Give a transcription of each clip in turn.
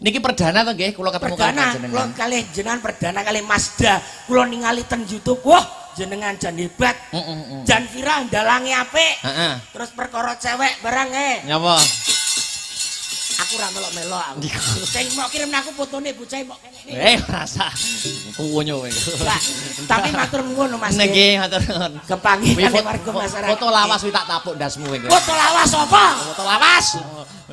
Niki perdana to nggih kula ketemu kalian jenengan. Kula kalih jenengan perdana kali Mazda. Kula ningali ten YouTube. Wah, jenengan jan hebat. Jan viral dalange apik. Terus perkara cewek barang Nyapa? Aku ora melok-melok aku. Sing mau kirim aku fotone bocah mok kene. Rasa. Kuwonyo kowe. Tapi matur nuwun Mas. Nggih, matur nuwun. Kepangihan warga masyarakat. Foto lawas kuwi tak tapuk ndasmu kowe. Foto lawas apa? Foto lawas.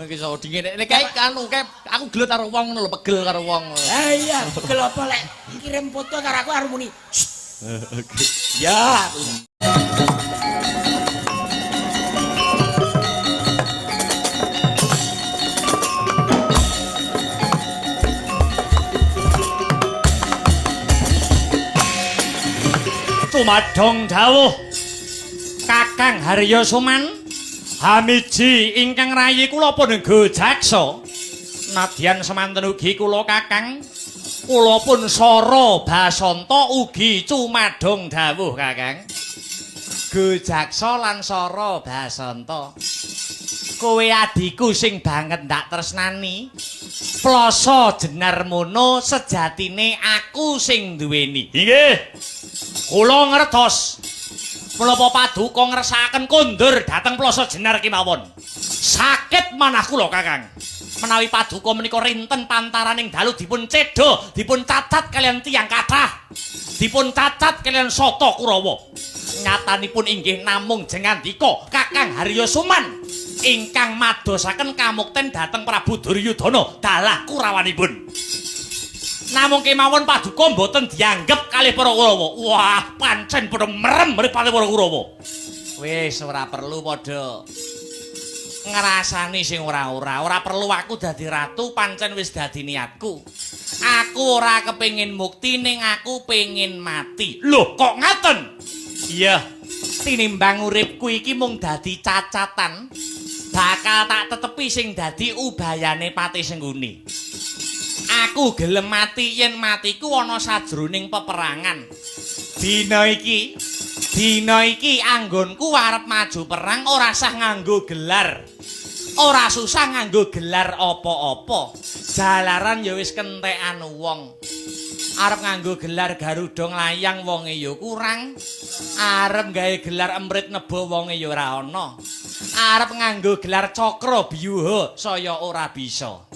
Iki iso dingene kae anu kae aku gelut karo wong ngono lho, pegel karo wong. Ha iya, pegel apa lek kirim foto karo aku arep muni. Oke. Ya. Tumadhong dawuh Kakang Haryo Suman hamiji ingkang rayi kula pun Jaksa nadyan semanten ugi kula Kakang kula pun Sara Basanta ugi cumadhong dawuh Kakang Jaksa lan Sara Basanta kowe adiku sing banget ndak tresnani plasa jenar mono sejatine aku sing duweni nggih kula ngertos menapa paduka ngersakaken kondur dhateng plasa jenar kemawon sakit manah kula Kakang menawi paduka menika rinten pantaraning dalu dipun cedha dipun cacat kalian tiyang kathah dipun cacat kalian Sata Kurawa nyatanipun inggih namung jengandika Kakang Haryo Suman ingkang madosaken kamukten dhateng Prabu Duryudana dalah Kurawanipun namung kemawon paduka mboten dianggep kalih para Kurawa. Wah, pancen padha merem mripate para Kurawa. Wis ora perlu padha ngrasani sing ora-ora. Ora perlu aku dadi ratu, pancen wis dadi niatku. Aku ora kepengin mukti ning aku pengin mati. Loh, kok ngaten? Iya. Tinimbang uripku iki mung dadi cacatan, bakal tak tetepi sing dadi ubayane Pati Sengguni. Aku gelem mati yen matiku ana sajroning peperangan. Dina iki anggonku arep maju perang ora sah nganggo gelar. Ora susah nganggo gelar apa-apa. Jalaran ya wis kentekan wong. Arep nganggo gelar Garuda nglayang wonge ya kurang. Arep gawe gelar Emrit Nebo wonge ya ora ana. Arep nganggo gelar Cakra Byuha saya ora bisa.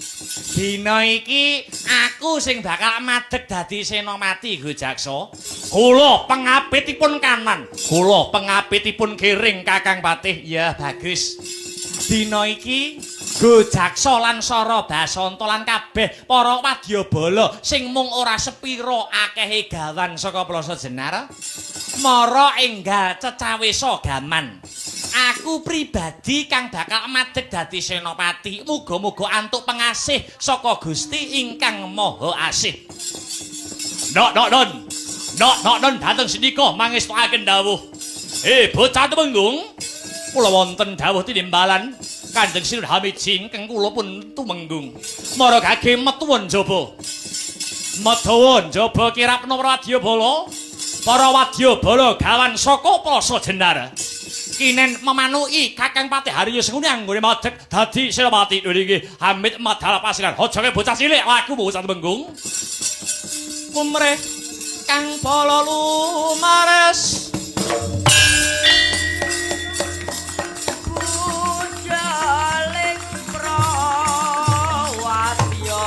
Dina iki aku sing bakal madeg dadi senopati Jaksa. Kula pengapitipun kanan, kula pengapitipun kiring Kakang Patih. Ya bagus. Dina iki Jaksa lan Sara Basanta lan kabeh para wadyabala sing mung ora sepira akehe gawan saka plasa jenar mara enggal cecawisa gaman. Aku pribadi kang bakal madeg dadi senopati. Muga-muga antuk pengasih saka Gusti ingkang Maha Asih. Ndok dhateng sinika mangestukaken dawuh. Bocah Temenggung, kula wonten dawuh tinimbalan Kanjeng Sinur hamiji ingkang kula pun tumenggung. Mara gage metuwun jaba. Metuwun jaba kirap para wadyabala. Para wadyabala gawan saka plasa jenar. Kinen memanuki Kakang Patih Haryo Sengguni anggone madeg dadi senopati. Niki Hamid Madal Pasilan. Aja bocah cilik aku bocah Temenggung. Kumreh kang bala lumares. Kujaling prawadya.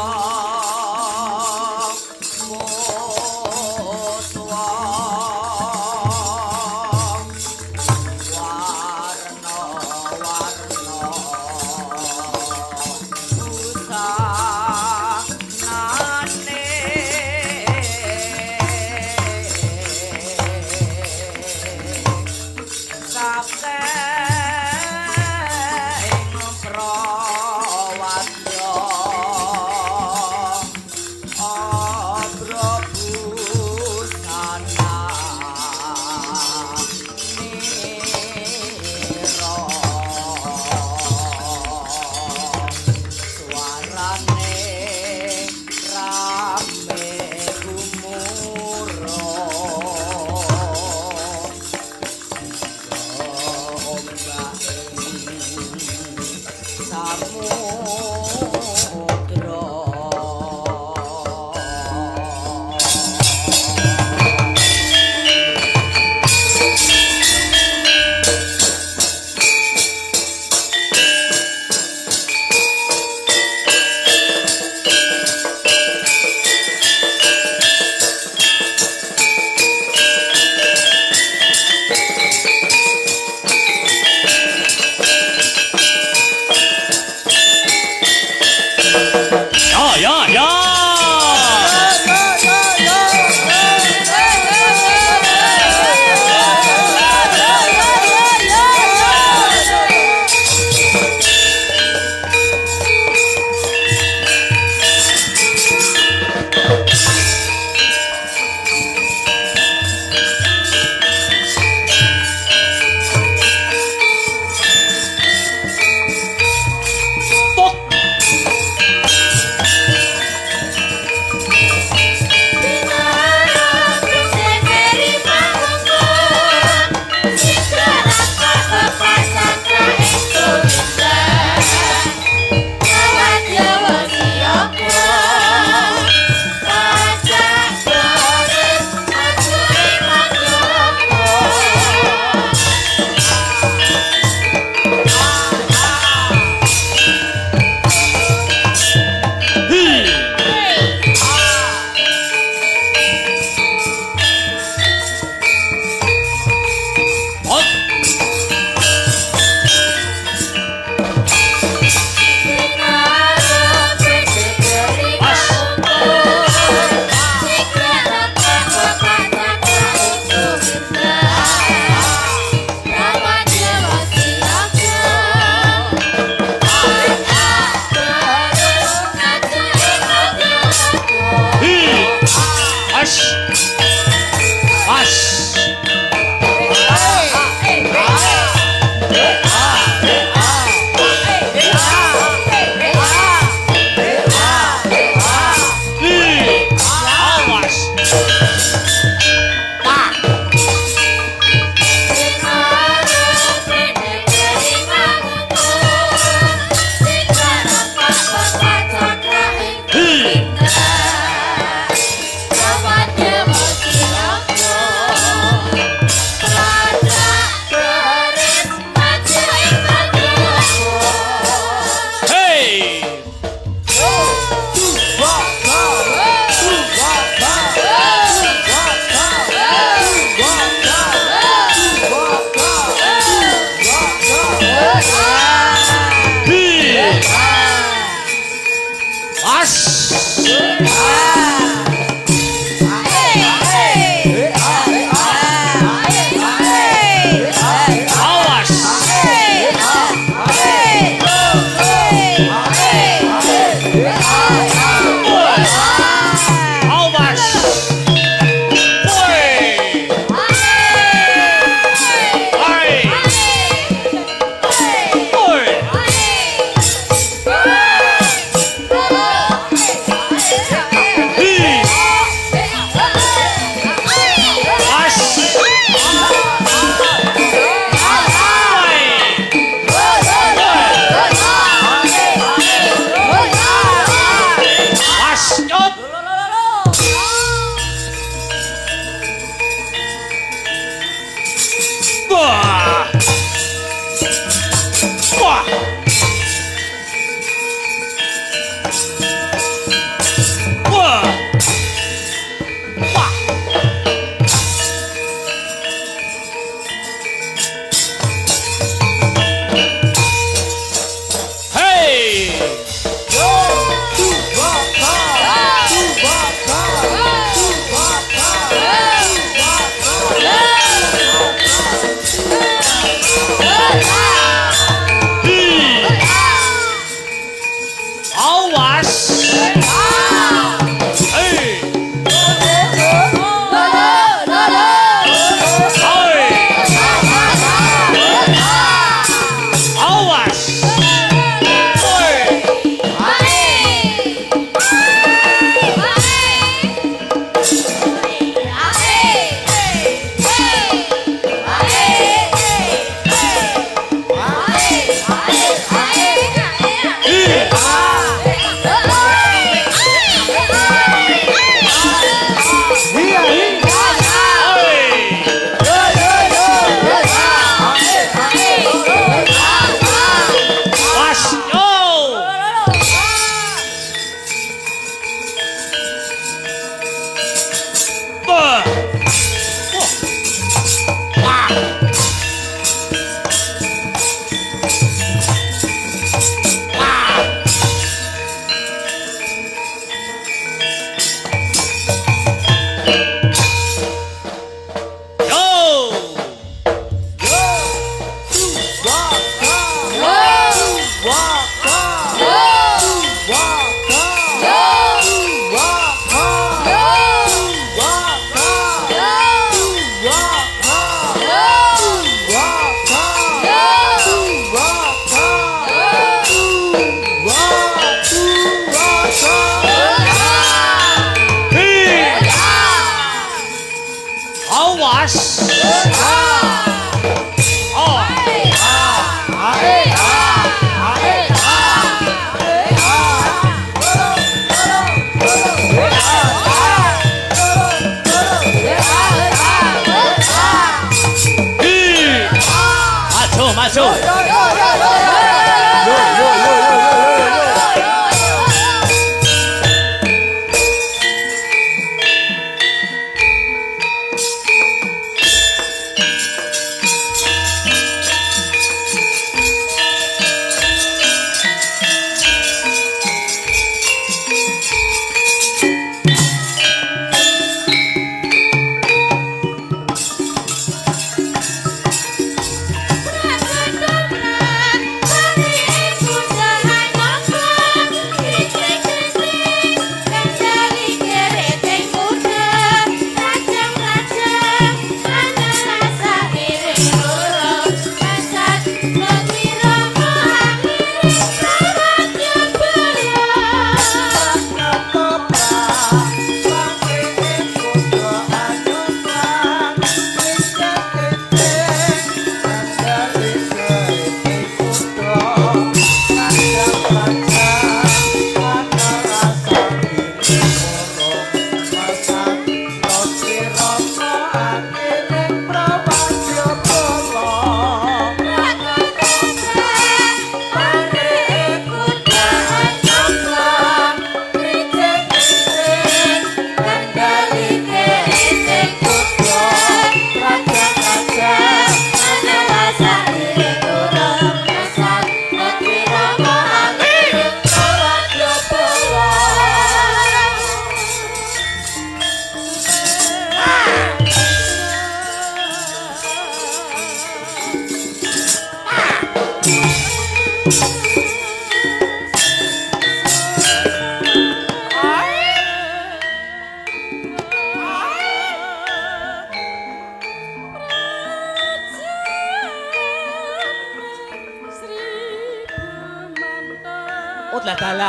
Awas. Awas. Awas. Woi. Hai. Woi.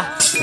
Ah!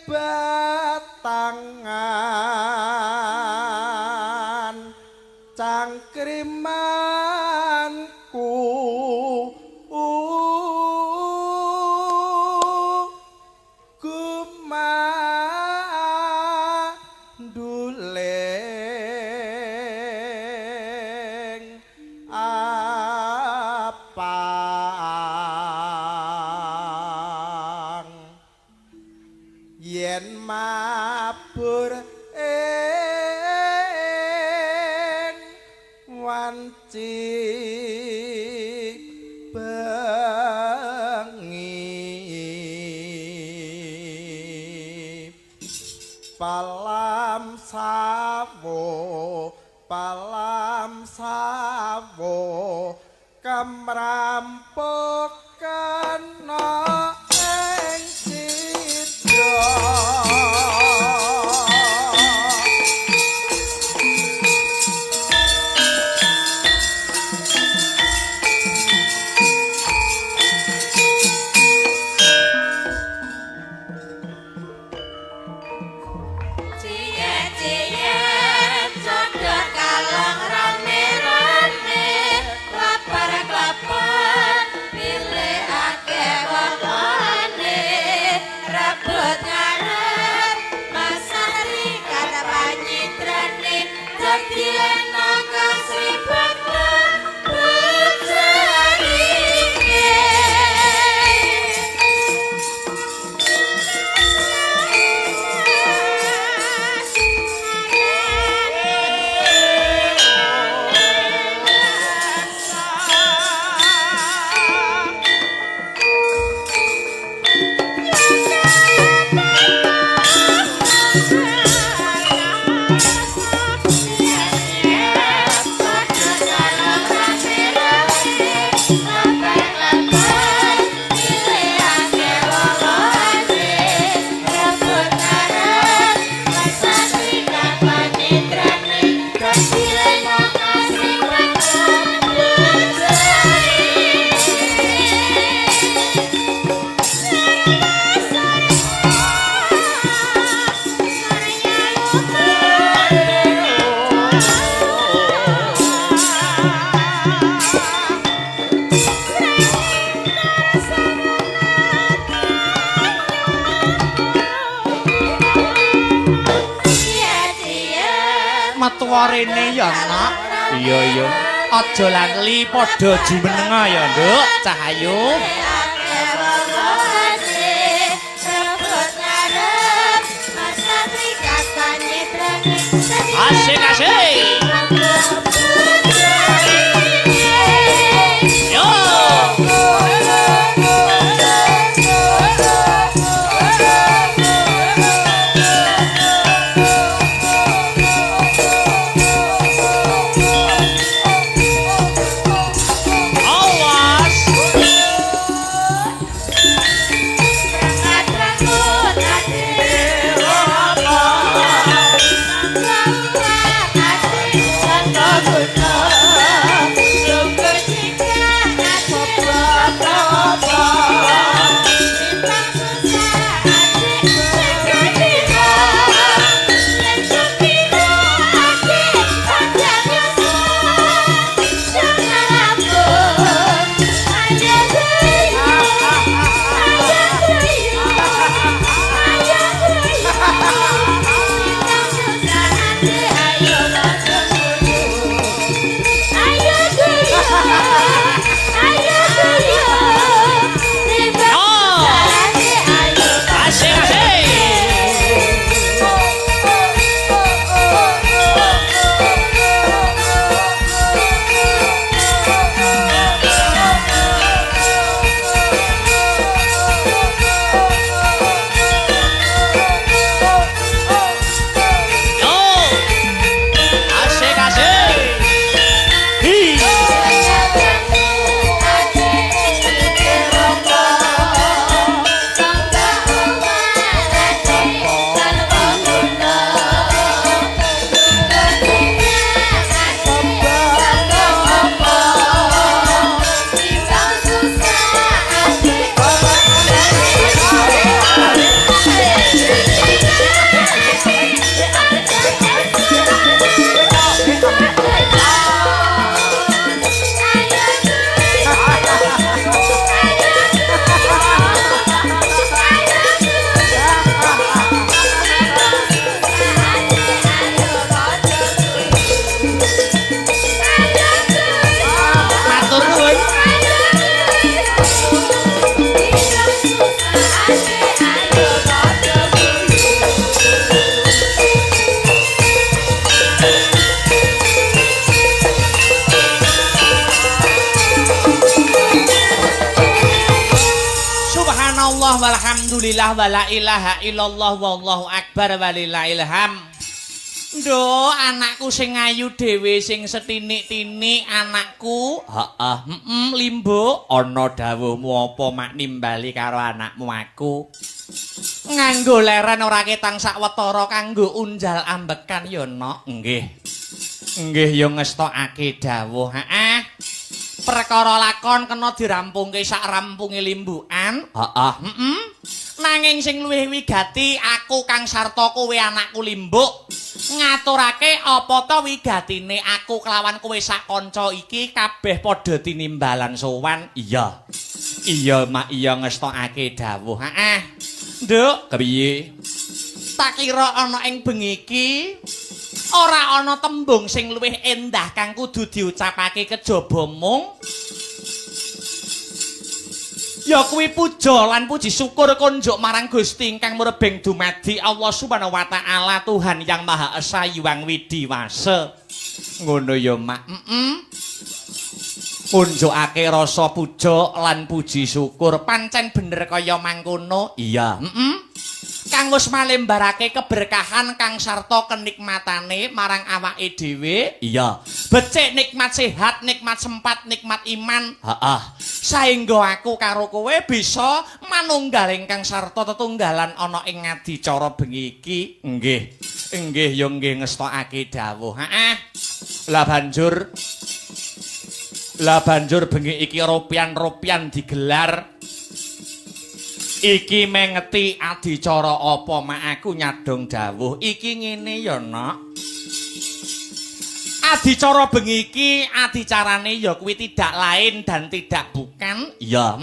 batangan cangkrimanku gumanduleng apang yen mabur ing wanci bengi palam sawo kamrampok kena ing sida Rene ya nak. Iya. Aja lali padha jumenenga ya, Nduk. Cahayu. Asik. Yo. Thank you. subhanallah walhamdulillah wala ilaha illallah wallahu akbar walillahil hamd. Ndo anakku sing ayu dhewe sing setinik-tinik anakku. Heeh, Limbo ana dawuhmu apa mak nimbali karo anakmu aku. Nganggo leren ora ketang sakwetara kanggo unjal ambekan ya nok. Nggih. Nggih ya ngestokake dawuh. Heeh. Perkara lakon kena dirampungke sak rampunge limbukan. Heeh, Nanging sing luwih wigati aku Kang Sarta kowe anakku Limbuk ngaturake apa ta wigatine aku kelawan kowe sak kanca iki kabeh padha tinimbalan sowan. Iya. Iya mak iya ngestokake dawuh. Heeh. Nduk, kepiye? Tak kira ana ing bengi iki ora ana tembung sing luwih endah kang kudu diucapake kejaba mung ya kuwi puja lan puji syukur konjuk marang Gusti ingkang murebeng dumadi Allah Subhanahu wa taala Tuhan yang Maha Esa Hyang Widiwasa. Ngono ya mak. Kunjukake rasa puja lan puji syukur pancen bener kaya mangkono. Iya. Kang wis malembarake keberkahan Kang sarta kenikmatane marang awake dhewe. Iya. Becik nikmat sehat, nikmat sempat, nikmat iman. Heeh. Saengga aku karo kowe bisa manunggal ingkang sarta tetunggalan ana ing ngadicara bengi iki. Nggih. Nggih ya nggih ngestokake dawuh. Heeh. Lah banjur bengi iki ropian-ropian digelar. Iki mengeti adicara apa mak aku nyadong dawuh iki ngene ya nok. Adicara bengi iki adicarane ya kuwi tidak lain dan tidak bukan ya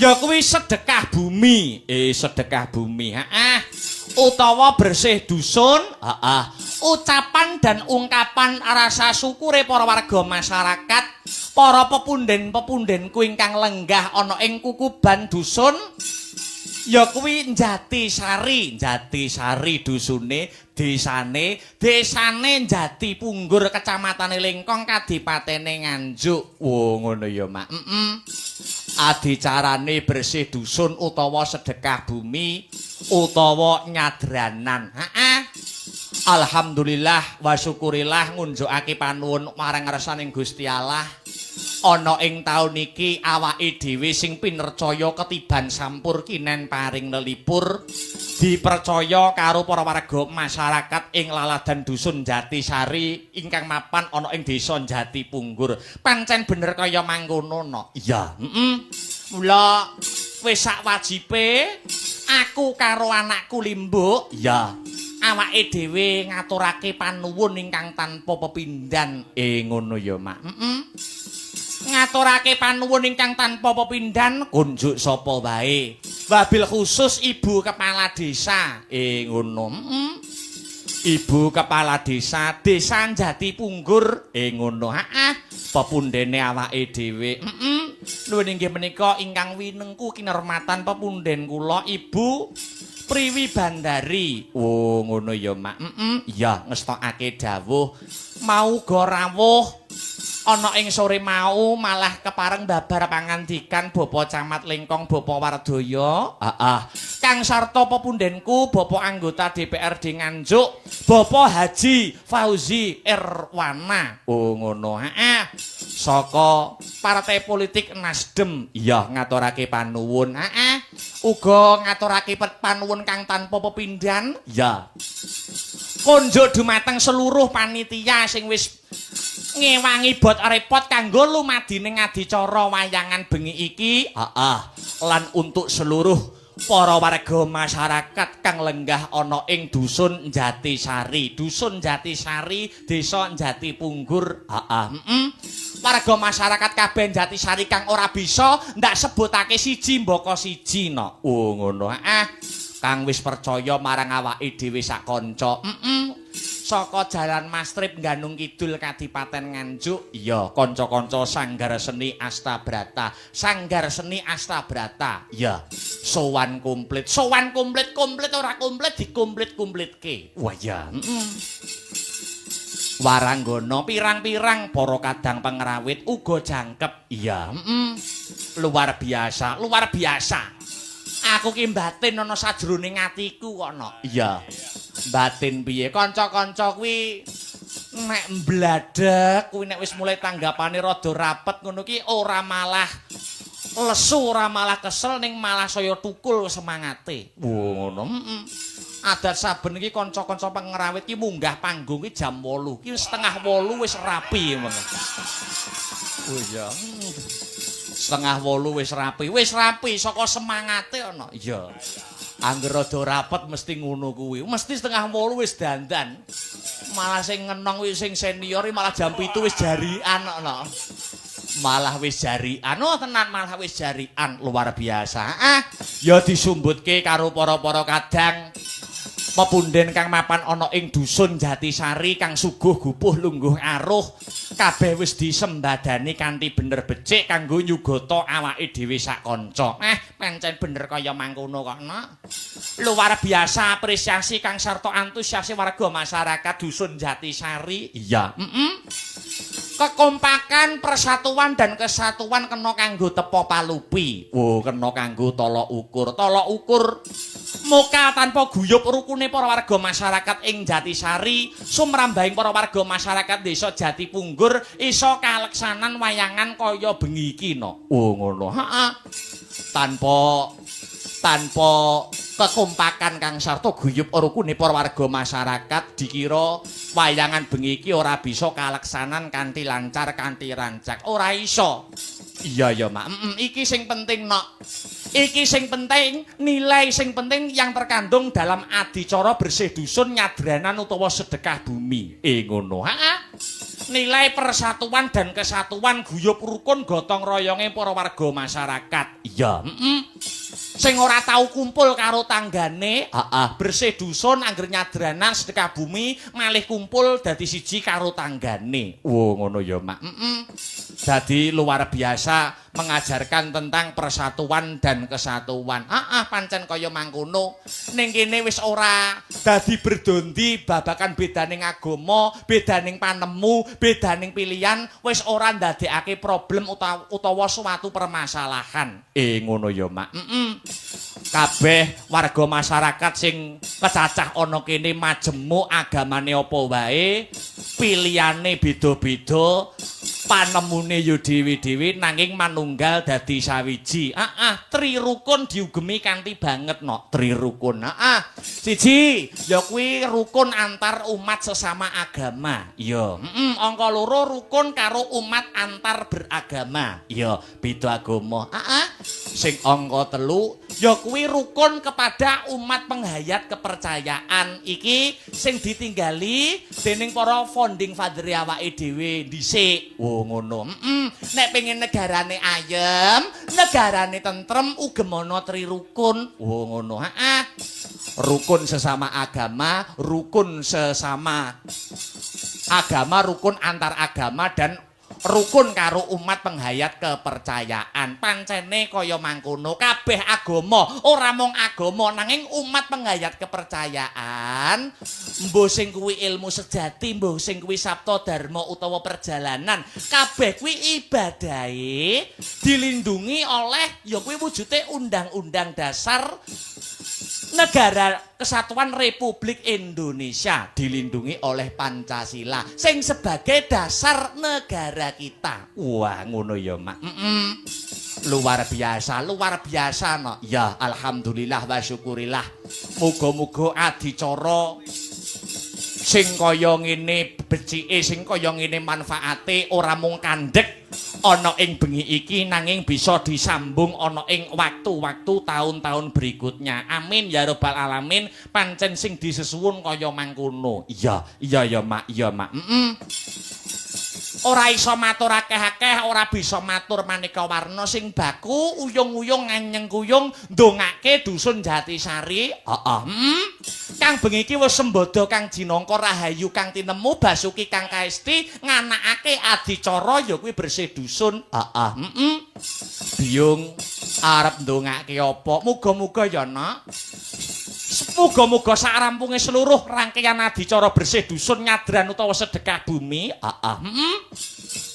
ya kuwi sedekah bumi sedekah bumi utawa bersih dusun ucapan dan ungkapan rasa syukure para warga masyarakat para pepunden-pepundenku ingkang lenggah ana ing kukuban dusun ya kuwi Jatisari dusune desane Jati Punggur Kecamatane Lengkong Kadipatene Nganjuk. Wo ngono ya mak. Adicarane bersih dusun utawa sedekah bumi utawa nyadranan. Alhamdulillah wa syukurillah ngunjukake panuwun marang ngarsaning Gusti Allah. Ana ing taun iki awake dhewe sing pinercaya ketiban sampur kinen paring lelipur dipercaya karo para warga masyarakat ing laladan dusun Jatisari ingkang mapan ana ing desa Jati Punggur. Pancen bener kaya mangkono no. Iya, mula wis sak wajibe aku karo anakku Limbuk. Iya. Awake dhewe ngaturake panuwun ingkang tanpa pepindhan. Ngono ya, Mak. Ngaturake panuwun ingkang tanpa pepindhan kunjuk sapa wae. Wabil khusus Ibu Kepala Desa. Ngono. Ibu Kepala Desa Jati Punggur. Ngono. Pepundhene awake dhewe. Nuwun inggih menika ingkang winengku kinurmatan pepunden kula Ibu Priwi Bandari. Oh ngono ya Mak. Iya ngestokake dawuh mau go rawuh ana ing sore mau malah kepareng babar pangandikan Bapak Camat Lengkong Bapak Wardaya. Kang sarta pepundenku Bapak anggota DPRD Nganjuk Bapak Haji Fauzi Irwana. Oh ngono. Saka partai politik Nasdem. Iya ngaturake panuwun. Uga ngaturake panuwun kang tanpa pepindhan. Ya. Konjuk dumateng seluruh panitia sing wis ngewangi bot repot kanggo lumadine ngadicara wayangan bengi iki. Lan untuk seluruh para warga masyarakat kang lenggah ana ing dusun Jatisari, Desa Jati Punggur. Warga masyarakat kabeh Jatisari kang ora bisa ndak sebutake siji mbaka siji no. Oh ngono. Kang wis percaya marang awake dhewe sak kanca. Saka Jalan Mastrip Ganung Kidul Kadipaten Nganjuk. Iya, kanca-kanca Sanggar Seni Astabrata. Ya, sowan komplit ora komplit dikomplit-komplitke. Wah ya. Waranggana pirang-pirang para kadang pengrawit uga jangkep. Iya, luar biasa, luar biasa. Aku ki batin ana sajroning atiku kok no. Iya. Batin piye? Kanca-kanca kuwi nek mbladek kuwi nek wis mulai tanggapane rada rapet ngono ki ora malah lesu, ora malah kesel ning malah saya tukul semangate. Ngono. Adat saben iki kanca-kanca pengrawit ki munggah panggung ki jam 8. Ki setengah 8 wis rapi ngono. Oh iya. Setengah 8 wis rapi saka semangate ana. Iya. Angger rada rapet mesti ngono kuwi. Mesti setengah 8 wis dandan. Malah sing ngenong kuwi sing senior malah jam 7 wis jarian ana. Malah wis jarian. Oh tenan malah wis jarian luar biasa. Ya disumbutke karo para-para kadang pepunden kang mapan ana ing dusun Jatisari kang suguh gupuh lungguh aruh kabeh wis disembadani kanthi bener becik kanggo nyugata awake dhewe sak kanca. Pancen bener kaya mangkono kok, Nak. Luar biasa apresiasi kang sarta antusiasi warga masyarakat dusun Jatisari. Iya, Kekompakan, persatuan dan kesatuan kena kanggo tepo palupi. Kena kanggo tolok ukur. Tolok ukur muka tanpa guyub rukune para warga masyarakat ing Jatisari, sumrambahing para warga masyarakat desa Jatipunggur iso kaleksanan wayangan kaya bengi iki no. Ngono. Tanpa kekompakan kang sarta guyub rukune para warga masyarakat dikira wayangan bengi iki ora bisa kaleksanan kanthi lancar kanthi rancak. Ora iso. Iya ya, Mak. Iki sing penting, Nok. Iki sing penting, nilai sing penting yang terkandung dalam adicara bersih dusun nyadranan utawa sedekah bumi. Ngono. Nilai persatuan dan kesatuan guyub rukun gotong royonge para warga masyarakat. Iya, sing ora tau kumpul karo tanggane, bersih dusun angger nyadranan sedekah bumi malih kumpul dadi siji karo tanggane. Ngono ya, Mak. Dadi luar biasa mengajarkan tentang persatuan dan kesatuan. Pancen kaya mangkono. Ning kene wis ora dadi berdondi babakan bedaning agama, bedaning panemu, bedaning pilihan, wis ora ndadekake problem utawa suatu permasalahan. Ngono ya, Mak. Kabeh warga masyarakat sing kecacah ana kene majemuk agamane apa wae, pilihane beda-beda, panemune yo dhewe-dhewe nanging manunggal dadi sawiji. Tri rukun diugemi kanthi banget no, tri rukun. Siji, ya kuwi rukun antar umat sesama agama. Ya, angka 2 rukun karo umat antar beragama. Ya, beda agama. Sing angka 3, ya kuwi rukun kepada umat penghayat kepercayaan. Iki sing ditinggali dening para founding father awake dhewe dhisik. Ngono. Nek pengen negarane ayem, negarane tentrem ugem ana tri rukun. Ngono. Rukun sesama agama, rukun sesama agama, rukun antar agama dan rukun karo umat penghayat kepercayaan. Pancene kaya mangkono kabeh agama, ora mung agama nanging umat penghayat kepercayaan. Mbuh sing kuwi ilmu sejati, mbuh sing kuwi sabta dharma utawa perjalanan, kabeh kuwi ibadahe dilindungi oleh ya kuwi wujude Undang-Undang Dasar Negara Kesatuan Republik Indonesia, dilindungi oleh Pancasila sing sebagai dasar negara kita. Wah, ngono ya, Mak. Luar biasa no. Ya, alhamdulillah wa syukurillah. Muga-muga adicara sing kaya ngene becike, sing kaya ngene manfaate ora mung kandhek ana ing bengi iki nanging bisa disambung ana ing waktu-waktu tahun-tahun berikutnya. Amin ya rabbal alamin. Pancen sing disesuwun kaya mangkono. Iya ya, Mak. Iya, Mak. Ora iso matur akeh-akeh, ora bisa matur maneka warna sing baku uyung-uyung nganyeng kuyung ndongake dusun Jatisari. Kang bengi iki wis sembada Kang Jinangka Rahayu Kang tinemu Basuki Kang Kaesti nganakake adicara ya kuwi bersih dusun. Biyung arep ndongake apa? Muga-muga ya, Nak. Muga-muga sakrampunge seluruh rangkaian adicara bersih dusun nyadran utawa sedekah bumi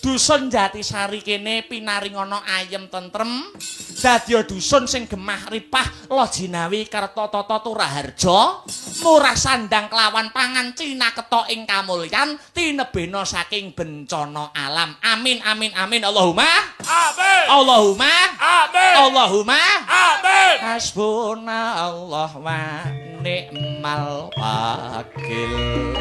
dusun Jatisari kene pinaringana ayem tentrem dadi dusun sing gemah ripah lojinawi kerta tata turaharja murah sandang kelawan pangan cina ketok ing kamulyan tinebena saking bencana alam amin amin amin Allahumma Amin. Allahumma Amin. Allahumma Amin. hasbunallah wa ni'mal wakil.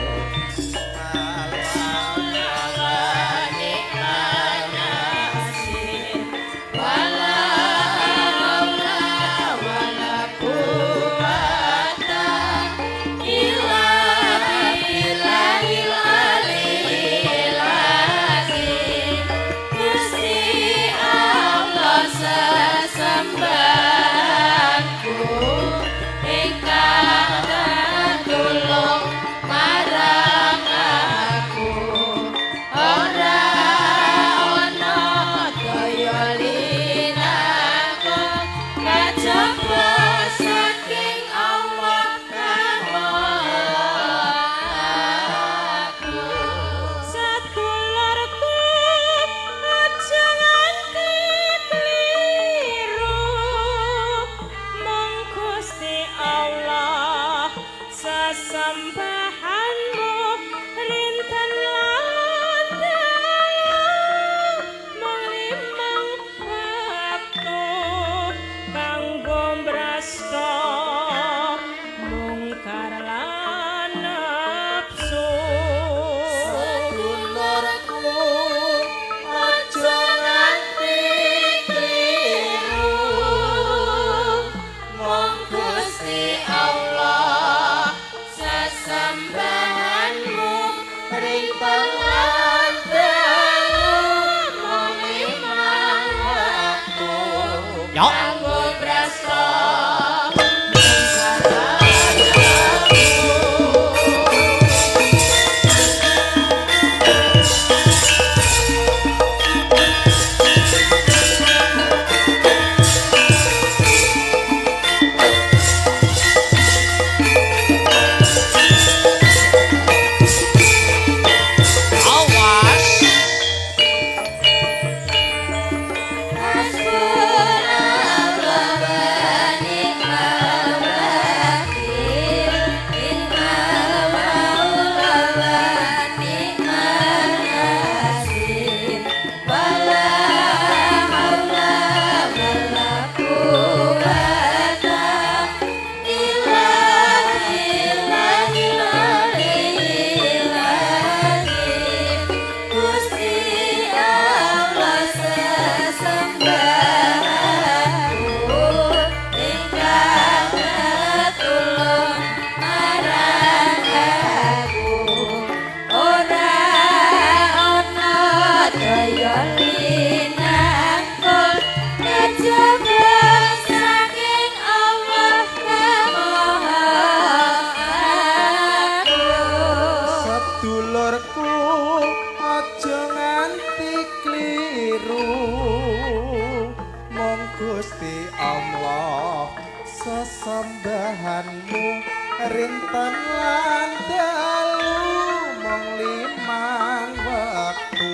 Sesembahanmu rinten lan dalu mung limang wektu kanggo mrasta mungkar lan nafsu sedulurku aja nganti kliru mung Gusti Allah sesembahanmu rinten lan dalu mung limang wektu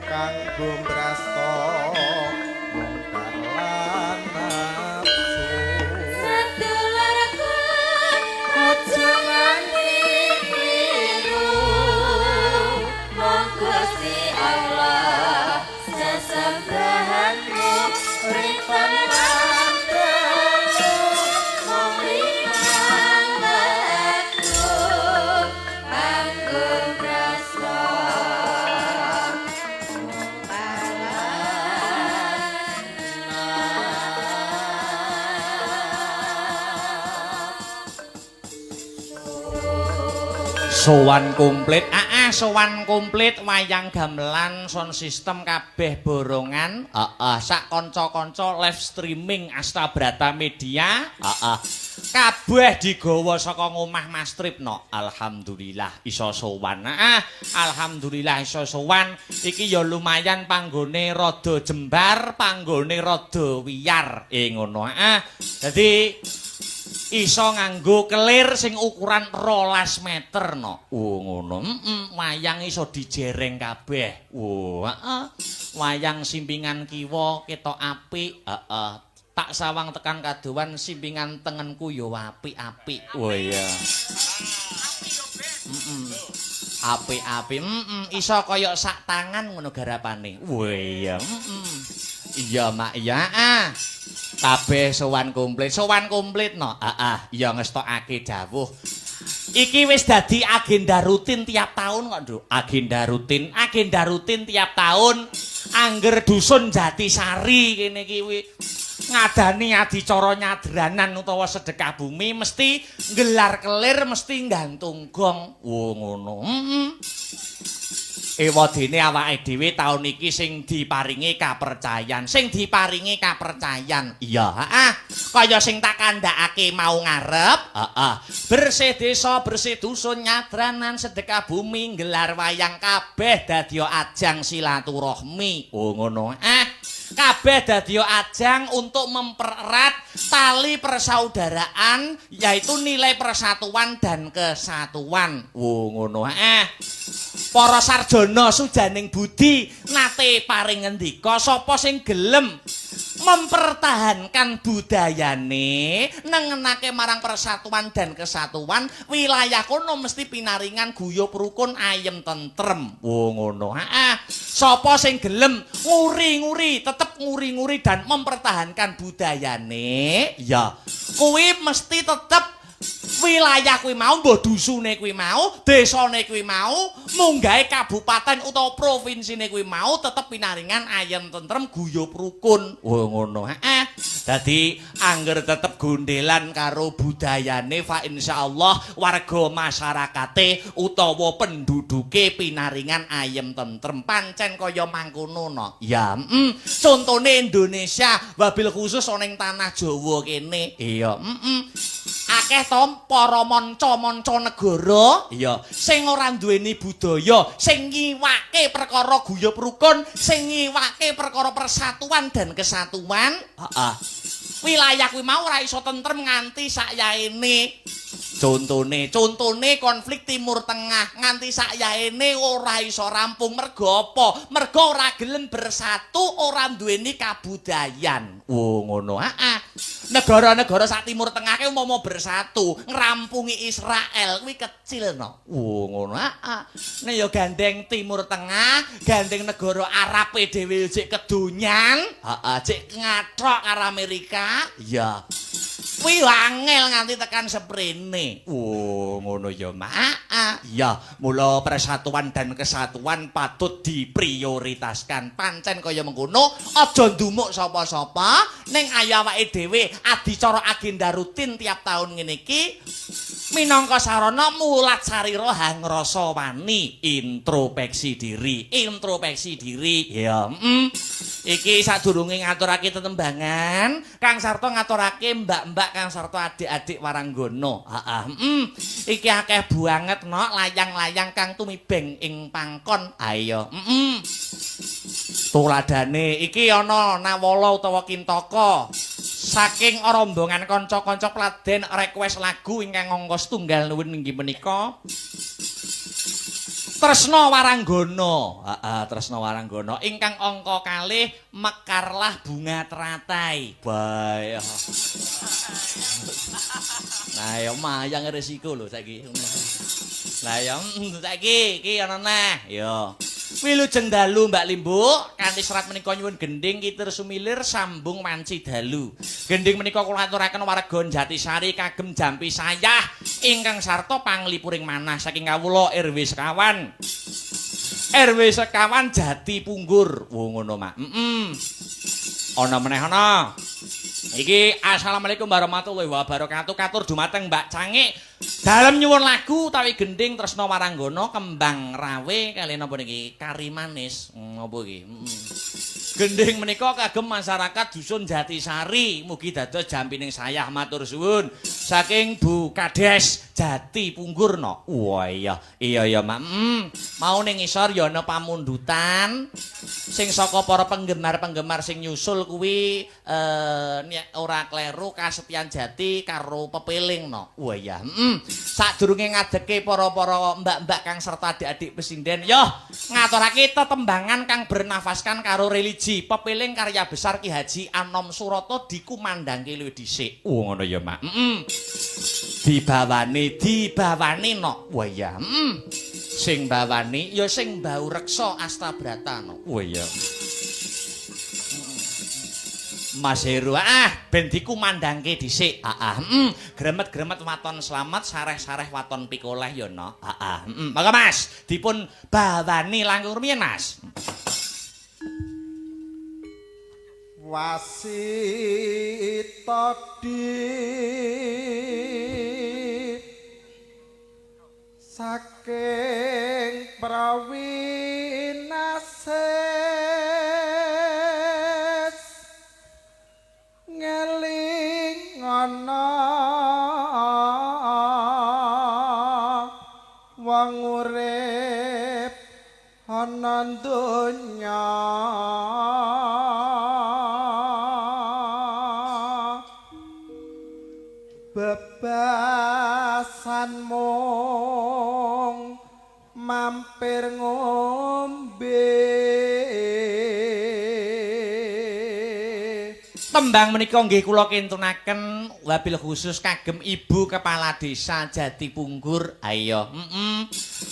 kanggo mrasta sowan komplit sowan komplit wayang gamelan sound system kabeh borongan sak kanca-kanca live streaming Astabrata Media kabeh digawa saka ngomah Mas Tripno alhamdulillah iso sowan alhamdulillah iso sowan iki ya lumayan panggone rada jembar panggone rada wiyar ngono dadi iso nganggo kelir sing ukuran 12 meter no. Ngono. Wayang iso dijereng kabeh. Heeh. Wayang simpingan kiwa ketok apik. Heeh. Tak sawang tekan kadowan simpingan tengenku ya apik-apik. Oh iya. Apik-apik. Iso kaya sak tangan ngono garapane. Wah iya. Iya mak iya. Kabeh sowan komplit no. Iya ngestokake dawuh. Iki wis dadi agenda rutin tiap tahun kok, Nduk. Agenda rutin tiap tahun. Angger dusun Jatisari kene iki ngadani adicara nyadranan utawa sedekah bumi mesti nggelar kelir mesti nggantung gong. Ngono. Ewadene awake dhewe taun iki sing diparingi kapercayan. Iya, kaya sing tak kandhakake mau ngarep, bersih desa, bersih dusun, nyadranan, sedekah bumi, nggelar wayang kabeh dadi ajang silaturahmi. Ngono. Kabeh dadi ajang untuk mempererat tali persaudaraan yaitu nilai persatuan dan kesatuan. Ngono. Para sarjana sujaning budi nate paring ngendika sapa sing gelem mempertahankan budayane nengenake marang persatuan dan kesatuan wilayah kono mesti pinaringan guyub rukun ayem tentrem. Ngono. Sapa sing gelem nguri-nguri tetep nguri-nguri dan mempertahankan budayane ya kuwi mesti tetep wilayah kuwi mau mbah dusune kuwi mau desane kuwi mau munggahe kabupaten utawa provinsine kuwi mau tetep pinaringan ayem tentrem guyub rukun. Ngono. Dadi angger tetep gondelan karo budayane fa insyaallah warga masyarakate utawa penduduke pinaringan ayem tentrem pancen kaya mangkono no. Ya, contone Indonesia wabil khusus ana ing tanah Jawa kene. Iya, akeh to para manca-manca negara iya sing ora duweni budaya sing ngiwake perkara guyub rukun sing ngiwake perkara persatuan dan kesatuan wilayah kuwi mau ora iso tentrem nganti sakyaene contone konflik Timur Tengah nganti sakyaene ora iso rampung mergo apa mergo ora gelem bersatu ora duweni kabudayan. Ngono. Negara-negara sak Timur Tengah ke umpama bersatu ngrampungi Israel kuwi kecil no. Ngono. Nek ya gandeng Timur Tengah, gandeng negara Arab dhewe jek kedonyan, jek ngathok karo Amerika, ya. Kuwi angel nganti tekan seprene. Ngono ya, Mak. Ya, mula persatuan dan kesatuan patut diprioritaskan. Pancen kaya mengkono, aja ndumuk sapa-sapa, ning ayo awake dhewe adicara agenda rutin tiap tahun ngene iki minangka sarana mulat sarira hang rasa wani, introspeksi diri. Ya, iki sadurunge ngaturake tetembangan, Kang Sarto ngaturake mbak-mbak Kang Sarto adik-adik Waranggono. Iki akeh banget no layang-layang kang tumibeng ing pangkon. Ayo. Tuladane iki ana Nawala utawa Kintaka. Saking rombongan kanca-kanca Pladen request lagu ingkang angka setunggal nuwun inggih menika Tresna Waranggono. Tresna Waranggono ingkang angka kalih Mekarlah Bunga Teratai. Bae. Nah ya mayang resiko lho saiki. Lah ya saiki iki ana neh ya. Wilujeng dalu Mbak Limbu kanthi serat menika nyuwun gending kitir sumilir sambung wanci dalu. Gending menika kula aturaken warga Jatisari kagem jampi sayah ingkang sarta panglipuring manah saking kawula RW sekawan. RW sekawan Jati Punggur. Ngono Mak. Ana meneh ana. Iki assalamualaikum warahmatullahi wabarakatuh. Katur dumateng Mbak Cangik. Dalem nyuwun lagu utawi gending Tresna Waranggono Kembang Rawe kaliyan napa niki Kari Manis. Napa iki? Gending menika kagem masyarakat dusun Jatisari, mugi dados jampining sayah matur suwun. Saking Bu Kades Jati Punggur no. Wah iya Mak. Mau ning isor ya ana pamundutan sing saka para penggemar-penggemar sing nyusul kuwi nek ora kleru Kasepian Jati karo Pepiling no. Wah iya. Sadurunge ngadeke para-para mbak-mbak kang serta adik-adik pesinden, yo ngaturake tetembangan kang bernafaskan karo religi. Pepiling karya besar Ki Haji Anom Suroto dikumandangke luwih dhisik. Ngono ya, Mak. Dibawani no. Wah iya. Sing bawani ya sing Mbau Reksa Astabrata no. Wah iya. Mas Heru ben dikumandangke dhisik. Gremet-gremet waton slamet, sareh-sareh waton pikoleh ya no. Maka Mas dipun bawani langkung rumiyin Mas. Wasita di saking prawinases ngeling ana wong urip ana donya bebasan mung mampir ngombe. Tembang menika nggih kula kintunaken wabil khusus kagem Ibu Kepala Desa Jati Punggur. Ayo,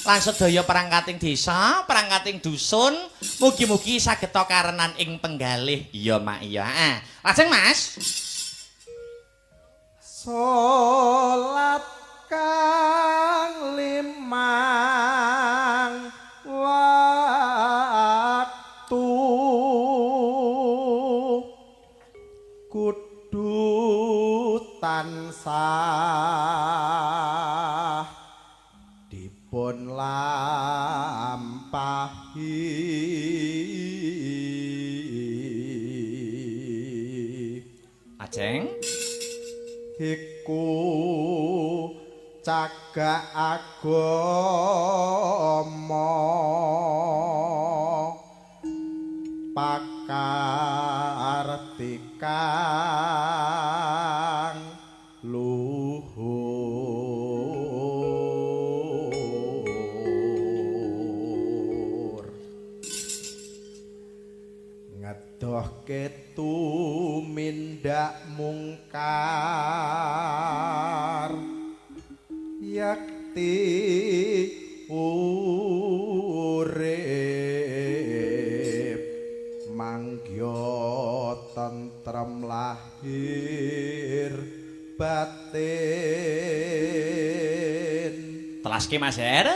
lan sedaya perangkating desa, perangkating dusun, mugi-mugi saged karenan ing penggalih. Iya, Mak, iya. Lajeng, Mas. Salat kang limang waktu kudu tansah dipun lampahi. Ajeng iku cagak agama pakartikang luhur ngedohke tumindak mungkar yakti urip manggya tentrem lahir batin. telaske Mas Her.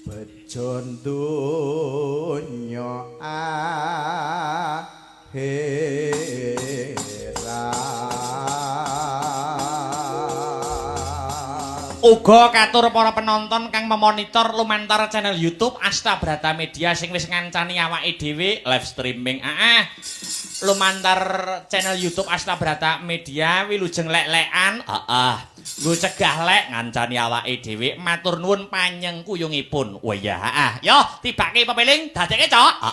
Bejo donya Uga katur para penonton kang memonitor lumantar channel YouTube Astabrata Media sing wis ngancani awake dhewe live streaming. Lumantar channel YouTube Astabrata Media wilujeng lek-lekan. Nggo cegah lek ngancani awake dhewe. Matur nuwun panyengkuyungipun. Oh iya, Yo tibake Pepiling dadekke, Cok.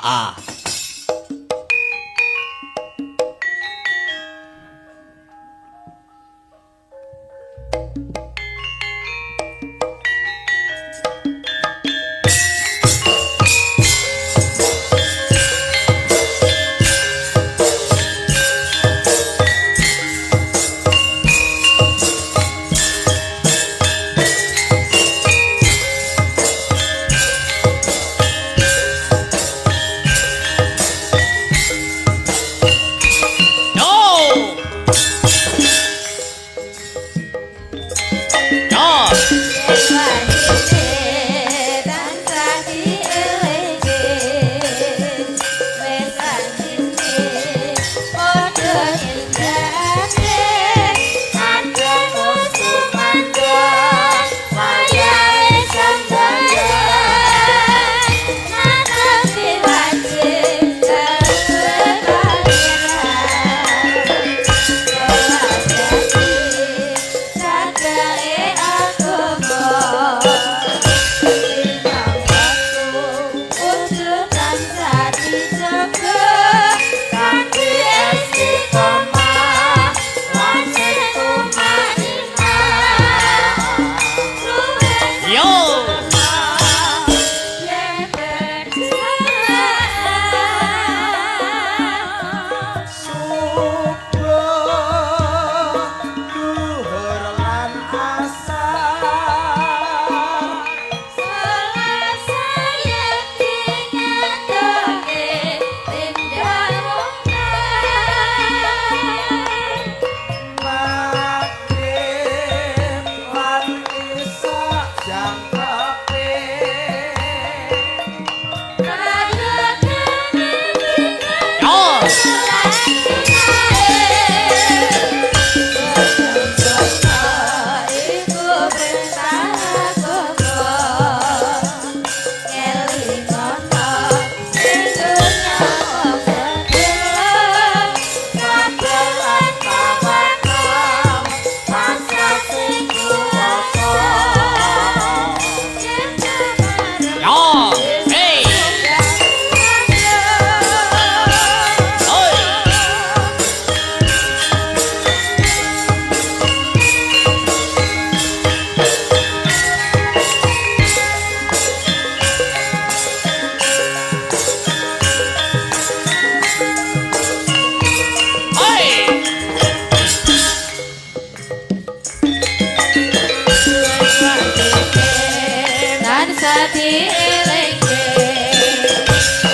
dielingke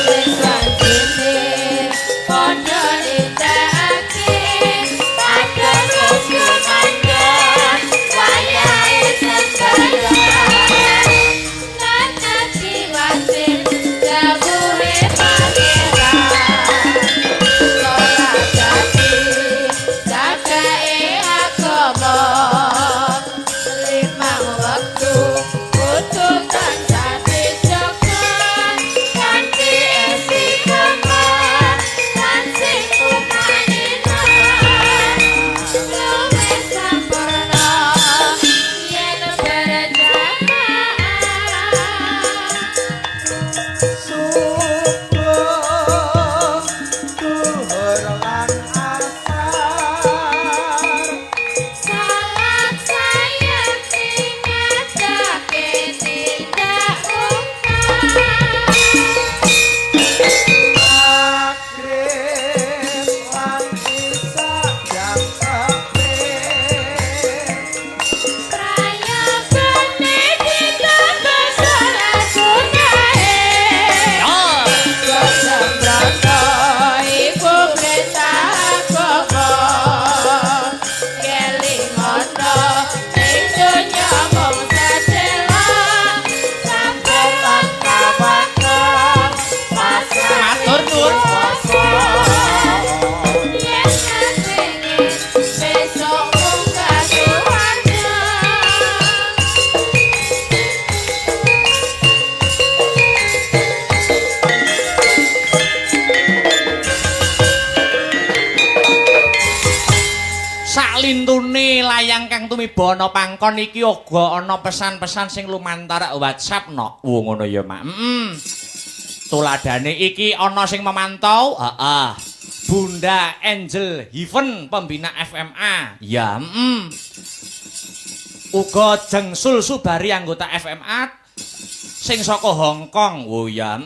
wis wajine padha ditekake padha kusuman wayahe sendaya nana diwasin dawuhe pangeran ora dadi jagae agama limang wektu kudu tansah dijaga kanthi istiqomah lan sing kumanina luwih sampurna yen Subuh duhur lan asar salat saya ingatake tindak Maghrib lan isya jam tepin raya bane ditambah salat sunahe Sembrono iku perintah agama kelingono ing donya mung sedela sampun langkah-langkah Matur nuwun. yen ngatenge besok munggah suwarga Saklintune layang kang tumiba ana pangkon iki uga ana pesan-pesan sing lumantar WhatsApp no. Ngono ya, Mak. Tuladane iki ana sing memantau, heeh. Bunda Angel Heaven pembina FMA. Ya, Uga Jengsul Subari anggota FMA sing saka Hong Kong. Oh ya,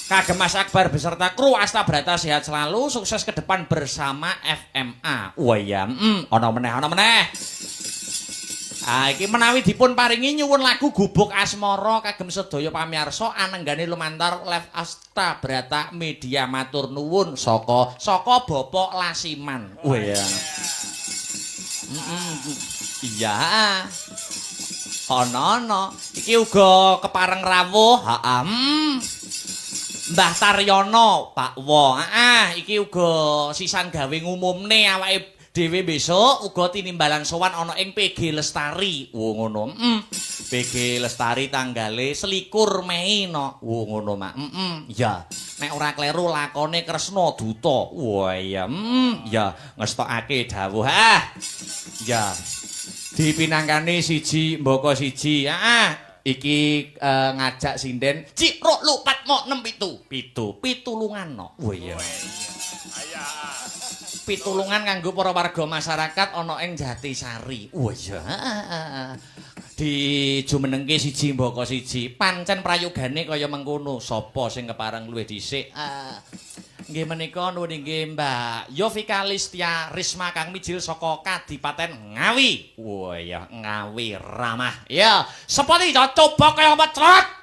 Kagem Mas Akbar beserta kru Asta Brata sehat selalu, sukses ke depan bersama FMA. Wah ya, ana meneh. Iki menawi dipun paringi nyuwun lagu Gubuk Asmara kagem sedaya pamirsa anenggane lumantar live Asta Brata Media matur nuwun saka Bapak Lasiman. Wah ya. Iya. Ana. Iki uga kepareng rawuh, Mbah Taryono, Pak Wo. Iki uga sisan gawe ngumumne awake dhewe besok uga tinimbalan sowan ana ing PG Lestari. Wo ngono. PG Lestari tanggale 21 Mei no. Wo ngono, Mak. Ya. Nek ora kleru lakone Kresna Duta. Wah iya. Ya ngestokake dawuh. Ya. Dipinangkani siji mbaka siji. Iki ngajak sinden Cik Rok Lu Patmo 67 pitulungan no. Oh iya. Pitulungan kanggo para warga masyarakat ana ing Jatisari. Oh iya. Dijumenengke siji mbaka siji. Pancen prayogane kaya mengkono. Sapa sing kepareng luwih dhisik? Nggih menika nuwun inggih Mbak Yovika Listia Risma Kang Mijil saka Kadipaten Ngawi. Wah ya Ngawi ramah. Ya, sepati coba kaya apa trot.